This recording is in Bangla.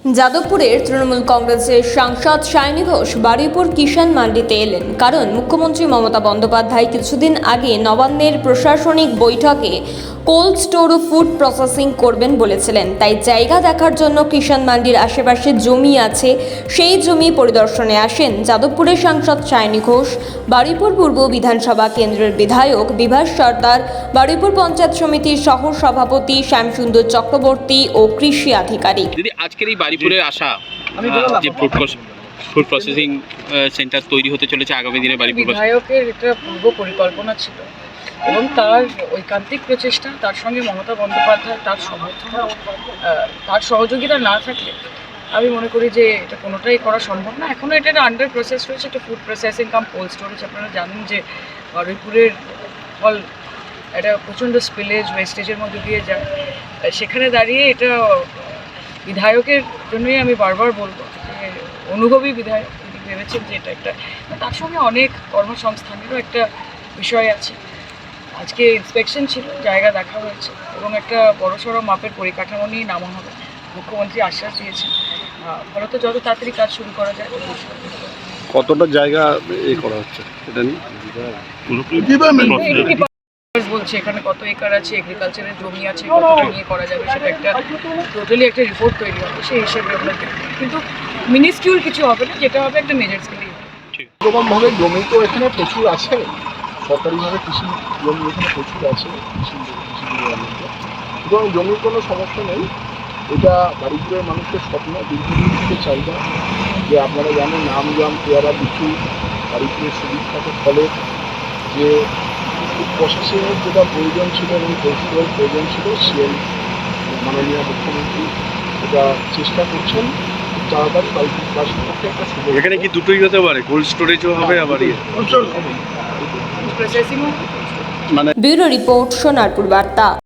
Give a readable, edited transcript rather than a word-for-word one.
যাদবপুরের তৃণমূল কংগ্রেসের সাংসদ সায়নী ঘোষ বারুইপুর কিষাণ মান্ডিতে এলেন, কারণ মুখ্যমন্ত্রী মমতা বন্দ্যোপাধ্যায় কিছুদিন আগে নবান্নের প্রশাসনিক বৈঠকে কোল্ড স্টোর ও ফুড প্রসেসিং করবেন বলেছিলেন। তাই জায়গা দেখার জন্য কিষাণ মান্ডির আশেপাশে জমি আছে, সেই জমি পরিদর্শনে আসেন যাদবপুরের সাংসদ সায়নী ঘোষ, বারুইপুর পূর্ব বিধানসভা কেন্দ্রের বিধায়ক বিভাস সর্দার, বারুইপুর পঞ্চায়েত সমিতির সহ সভাপতি শ্যামসুন্দর চক্রবর্তী ও কৃষি আধিকারিক। দিদি, আজকের এই বারুইপুরে আসা যে ফুড প্রসেসিং সেন্টার তৈরি হতে চলেছে আগামী দিনে বারুইপুর, বিধায়কের এটা পূর্ব পরিকল্পনা ছিল এবং তার ঐকান্তিক প্রচেষ্টা, তার সঙ্গে মমতা বন্দ্যোপাধ্যায় তার সমর্থন, তার সহযোগিতা না থাকলে আমি মনে করি যে এটা কোনোটাই করা সম্ভব না। এখনও এটা আন্ডার প্রসেস রয়েছে, একটা ফুড প্রসেসিং কাম কোল্ড স্টোরেজ। আপনারা জানেন যে বারুইপুরের ফল একটা প্রচণ্ড স্পিলেজ ওয়েস্টেজের মধ্যে দিয়ে যায়। সেখানে দাঁড়িয়ে এটা বিধায়কের জন্যই আমি বারবার বলবো যে অনুভবী বিধায়ক, তিনি ভেবেছেন যে এটা একটা, তার সঙ্গে অনেক কর্মসংস্থানেরও একটা বিষয় আছে। আজকে ইন্সপেকশন ছিল, জায়গা দেখা হয়েছে এবং একটা বড়সড় মাপের পরিকাঠামো নিয়ে নামা হবে। মুখ্যমন্ত্রী আশ্বাস দিয়েছেন, ফলত যত তাড়াতাড়ি কাজ শুরু করা যায়। কতটা জায়গা করা হচ্ছে এটা নিয়ে বলছে এখানে কত একর আছে, এগ্রিকালচারের জমি আছে, কতটা নিয়ে করা যাবে সেটা একটা টোটালি একটা রিপোর্ট তৈরি হবে, সেই হিসেবে আমরা দেখব। কিন্তু মিনিস্কিউল কিছু হবে না, যেটা হবে একটা মেজর স্কেলেই হবে। এরকমভাবে জমি তো এখানে প্রচুর আছে, সরকারিভাবে কৃষি জমি এখানে প্রচুর আছে, সুতরাং জমির কোনো সমস্যা নেই। এটা বারুইপুরের মানুষের স্বপ্ন, দীর্ঘদিন থেকে চাহিদা। যে আপনারা জানেন আমজাম, পেয়ারা, লিচু বারুইপুরের সুবিখ্যাত ফলের যে প্রশাসনের যেটা প্রয়োজন ছিল এবং কৌশলের প্রয়োজন ছিল, সিএম মাননীয় মুখ্যমন্ত্রী এটা চেষ্টা করছেন তাড়াতাড়ি বারুইপুরবাসীর পক্ষে একটা সুযোগ। এখানে কি দুটোই হতে পারে, কোল্ড স্টোরেজও হবে আবার প্রসেসিংও ব্যুরো রিপোর্ট, সোনারপুর বার্তা।